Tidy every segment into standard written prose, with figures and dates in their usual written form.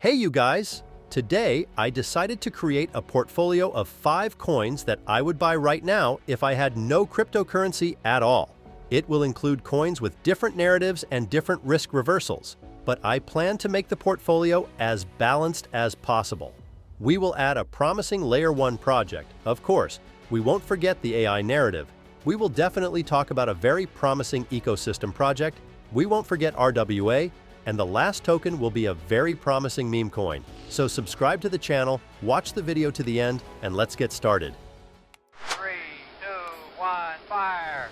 Hey you guys! Today, I decided to create a portfolio of 5 coins that I would buy right now if I had no cryptocurrency at all. It will include coins with different narratives and different risk reversals, but I plan to make the portfolio as balanced as possible. We will add a promising Layer 1 project, of course. We won't forget the AI narrative. We will definitely talk about a very promising ecosystem project. We won't forget RWA, and the last token will be a very promising meme coin. So subscribe to the channel, watch the video to the end, and let's get started. 3, 2, 1, fire!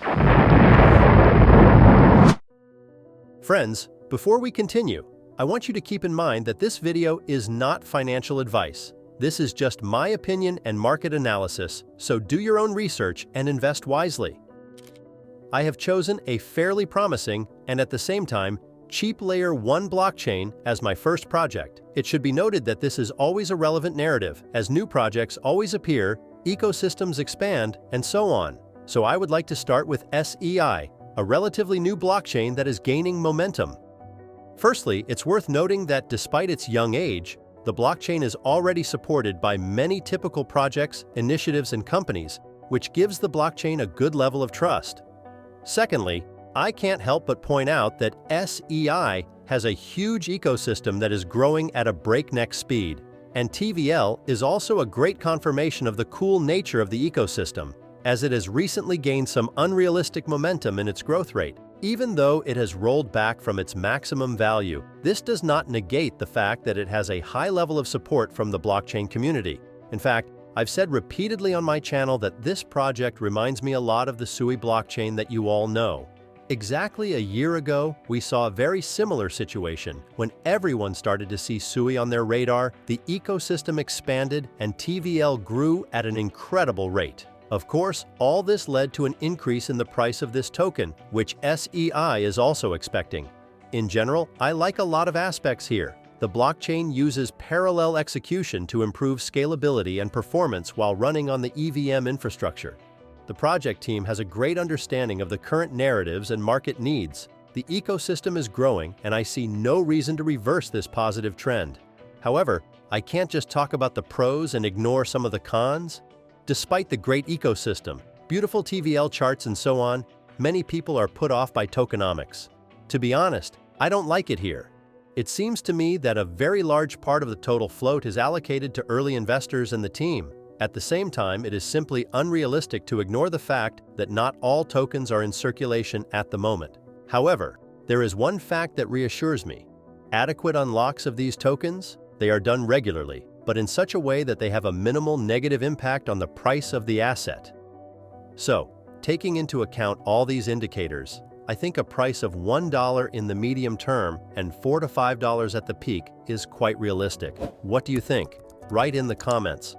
Friends, before we continue, I want you to keep in mind that this video is not financial advice. This is just my opinion and market analysis, so do your own research and invest wisely. I have chosen a fairly promising and at the same time cheap Layer 1 blockchain as my first project. It should be noted that this is always a relevant narrative, as new projects always appear, ecosystems expand, and so on. So I would like to start with SEI, a relatively new blockchain that is gaining momentum. Firstly, it's worth noting that despite its young age, the blockchain is already supported by many typical projects, initiatives, and companies, which gives the blockchain a good level of trust. Secondly, I can't help but point out that SEI has a huge ecosystem that is growing at a breakneck speed, and TVL is also a great confirmation of the cool nature of the ecosystem, as it has recently gained some unrealistic momentum in its growth rate. Even though it has rolled back from its maximum value, this does not negate the fact that it has a high level of support from the blockchain community. In fact, I've said repeatedly on my channel that this project reminds me a lot of the Sui blockchain that you all know. Exactly a year ago, we saw a very similar situation. When everyone started to see Sui on their radar, the ecosystem expanded and TVL grew at an incredible rate. Of course, all this led to an increase in the price of this token, which SEI is also expecting. In general, I like a lot of aspects here. The blockchain uses parallel execution to improve scalability and performance while running on the EVM infrastructure. The project team has a great understanding of the current narratives and market needs. The ecosystem is growing, and I see no reason to reverse this positive trend. However, I can't just talk about the pros and ignore some of the cons. Despite the great ecosystem, beautiful TVL charts and so on, many people are put off by tokenomics. To be honest, I don't like it here. It seems to me that a very large part of the total float is allocated to early investors and the team. At the same time, it is simply unrealistic to ignore the fact that not all tokens are in circulation at the moment. However, there is one fact that reassures me. Adequate unlocks of these tokens, they are done regularly, but in such a way that they have a minimal negative impact on the price of the asset. So, taking into account all these indicators, I think a price of $1 in the medium term and $4 to $5 at the peak is quite realistic. What do you think? Write in the comments.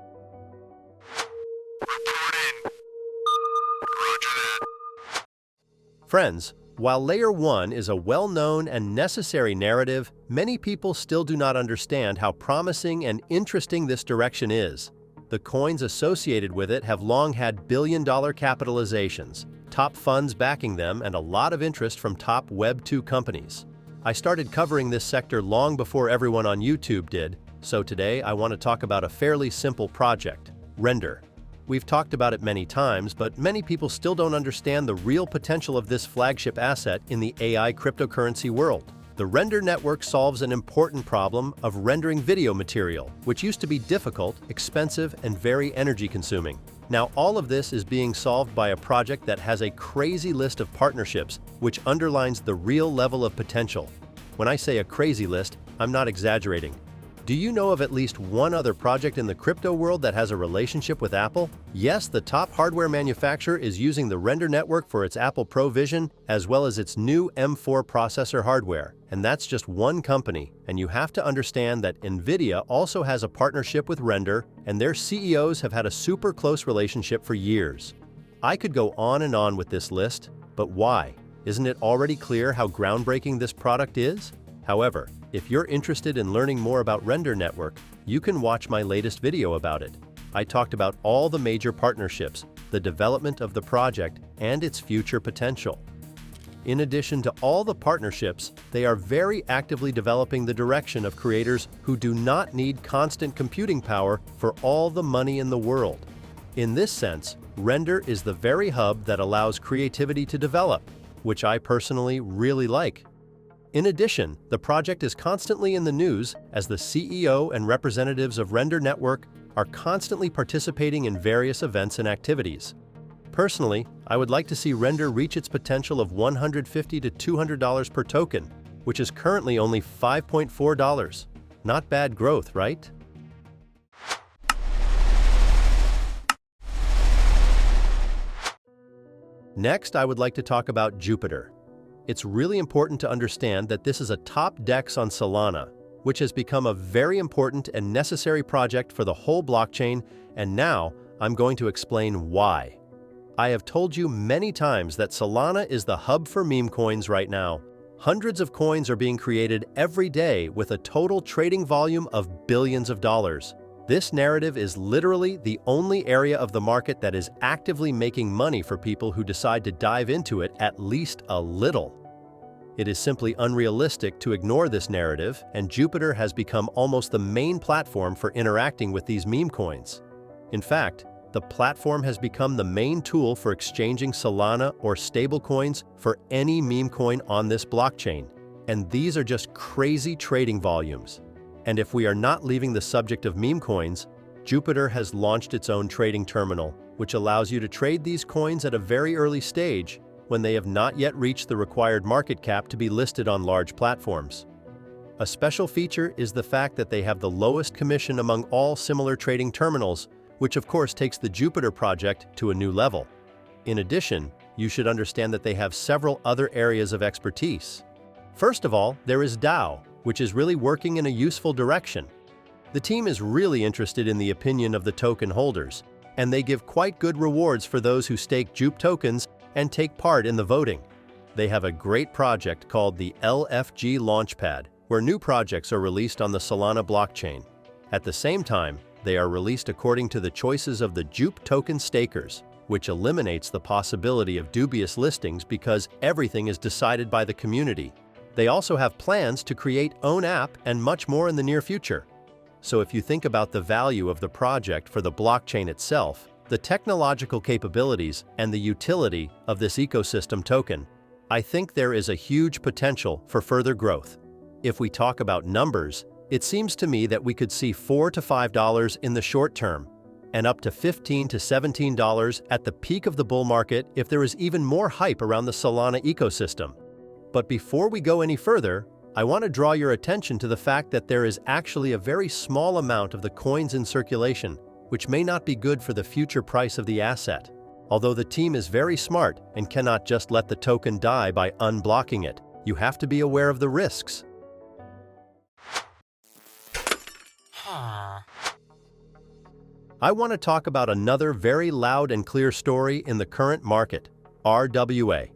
Friends, while Layer 1 is a well-known and necessary narrative, many people still do not understand how promising and interesting this direction is. The coins associated with it have long had billion-dollar capitalizations, top funds backing them, and a lot of interest from top Web 2 companies. I started covering this sector long before everyone on YouTube did, so today I want to talk about a fairly simple project, Render. We've talked about it many times, but many people still don't understand the real potential of this flagship asset in the AI cryptocurrency world. The Render network solves an important problem of rendering video material, which used to be difficult, expensive, and very energy-consuming. Now, all of this is being solved by a project that has a crazy list of partnerships, which underlines the real level of potential. When I say a crazy list, I'm not exaggerating. Do you know of at least one other project in the crypto world that has a relationship with Apple? Yes, the top hardware manufacturer is using the Render network for its Apple Pro Vision, as well as its new M4 processor hardware. And that's just one company. And you have to understand that NVIDIA also has a partnership with Render, and their CEOs have had a super close relationship for years. I could go on and on with this list, but why? Isn't it already clear how groundbreaking this product is? However, if you're interested in learning more about Render Network, you can watch my latest video about it. I talked about all the major partnerships, the development of the project, and its future potential. In addition to all the partnerships, they are very actively developing the direction of creators who do not need constant computing power for all the money in the world. In this sense, Render is the very hub that allows creativity to develop, which I personally really like. In addition, the project is constantly in the news as the CEO and representatives of Render Network are constantly participating in various events and activities. Personally, I would like to see Render reach its potential of $150 to $200 per token, which is currently only $5.4. Not bad growth, right? Next, I would like to talk about Jupiter. It's really important to understand that this is a top DEX on Solana, which has become a very important and necessary project for the whole blockchain, and now I'm going to explain why. I have told you many times that Solana is the hub for memecoins right now. Hundreds of coins are being created every day with a total trading volume of billions of dollars. This narrative is literally the only area of the market that is actively making money for people who decide to dive into it at least a little. It is simply unrealistic to ignore this narrative, and Jupiter has become almost the main platform for interacting with these meme coins. In fact, the platform has become the main tool for exchanging Solana or stablecoins for any meme coin on this blockchain, and these are just crazy trading volumes. And if we are not leaving the subject of meme coins, Jupiter has launched its own trading terminal, which allows you to trade these coins at a very early stage when they have not yet reached the required market cap to be listed on large platforms. A special feature is the fact that they have the lowest commission among all similar trading terminals, which of course takes the Jupiter project to a new level. In addition, you should understand that they have several other areas of expertise. First of all, there is DAO, which is really working in a useful direction. The team is really interested in the opinion of the token holders, and they give quite good rewards for those who stake Jupe tokens and take part in the voting. They have a great project called the LFG Launchpad, where new projects are released on the Solana blockchain. At the same time, they are released according to the choices of the Jupe token stakers, which eliminates the possibility of dubious listings because everything is decided by the community. They also have plans to create own app and much more in the near future. So if you think about the value of the project for the blockchain itself, the technological capabilities and the utility of this ecosystem token, I think there is a huge potential for further growth. If we talk about numbers, it seems to me that we could see $4 to $5 in the short term, and up to $15 to $17 at the peak of the bull market if there is even more hype around the Solana ecosystem. But before we go any further, I want to draw your attention to the fact that there is actually a very small amount of the coins in circulation, which may not be good for the future price of the asset. Although the team is very smart and cannot just let the token die by unblocking it, you have to be aware of the risks. I want to talk about another very loud and clear story in the current market, RWA.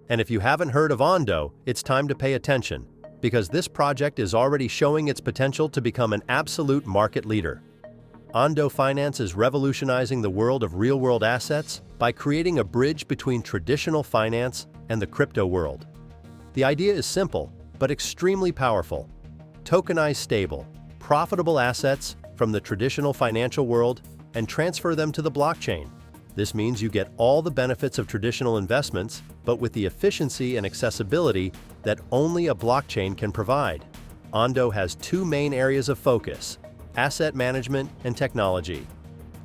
And if you haven't heard of Ondo, it's time to pay attention, because this project is already showing its potential to become an absolute market leader. Ondo Finance is revolutionizing the world of real-world assets by creating a bridge between traditional finance and the crypto world. The idea is simple, but extremely powerful. Tokenize stable, profitable assets from the traditional financial world and transfer them to the blockchain. This means you get all the benefits of traditional investments, but with the efficiency and accessibility that only a blockchain can provide. Ondo has two main areas of focus: asset management and technology.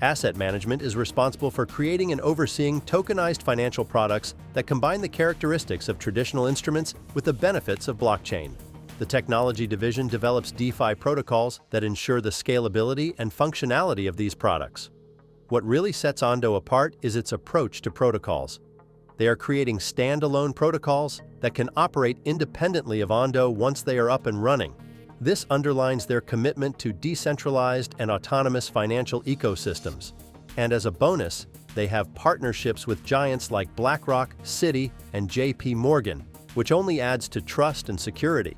Asset management is responsible for creating and overseeing tokenized financial products that combine the characteristics of traditional instruments with the benefits of blockchain. The technology division develops DeFi protocols that ensure the scalability and functionality of these products. What really sets Ondo apart is its approach to protocols. They are creating standalone protocols that can operate independently of Ondo once they are up and running. This underlines their commitment to decentralized and autonomous financial ecosystems. And as a bonus, they have partnerships with giants like BlackRock, Citi, and JP Morgan, which only adds to trust and security.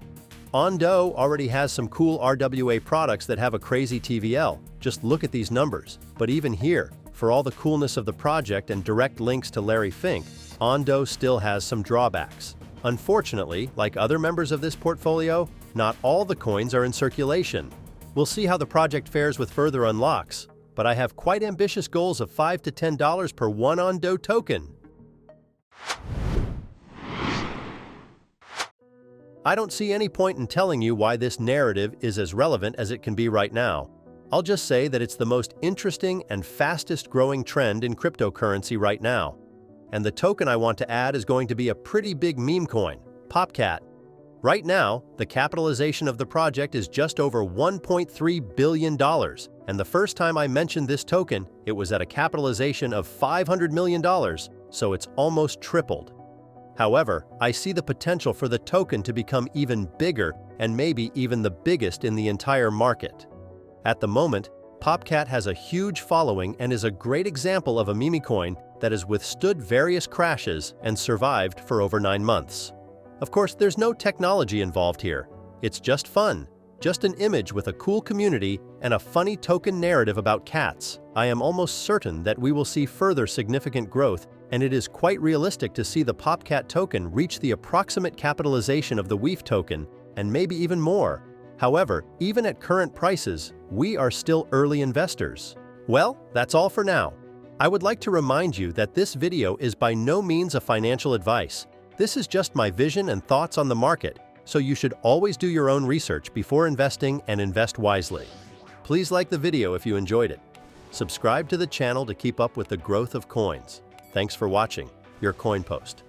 Ondo already has some cool RWA products that have a crazy TVL. Just look at these numbers. But even here, for all the coolness of the project and direct links to Larry Fink, Ondo still has some drawbacks. Unfortunately, like other members of this portfolio, not all the coins are in circulation. We'll see how the project fares with further unlocks, but I have quite ambitious goals of $5 to $10 per one on-do token. I don't see any point in telling you why this narrative is as relevant as it can be right now. I'll just say that it's the most interesting and fastest growing trend in cryptocurrency right now. And the token I want to add is going to be a pretty big meme coin, Popcat. Right now, the capitalization of the project is just over $1.3 billion, and the first time I mentioned this token, it was at a capitalization of $500 million, so it's almost tripled. However, I see the potential for the token to become even bigger and maybe even the biggest in the entire market. At the moment, Popcat has a huge following and is a great example of a memecoin that has withstood various crashes and survived for over 9 months. Of course, there's no technology involved here. It's just fun, just an image with a cool community and a funny token narrative about cats. I am almost certain that we will see further significant growth, and it is quite realistic to see the Popcat token reach the approximate capitalization of the WEEF token, and maybe even more. However, even at current prices, we are still early investors. Well, that's all for now. I would like to remind you that this video is by no means a financial advice. This is just my vision and thoughts on the market, so you should always do your own research before investing and invest wisely. Please like the video if you enjoyed it. Subscribe to the channel to keep up with the growth of coins. Thanks for watching. Your Coin Post.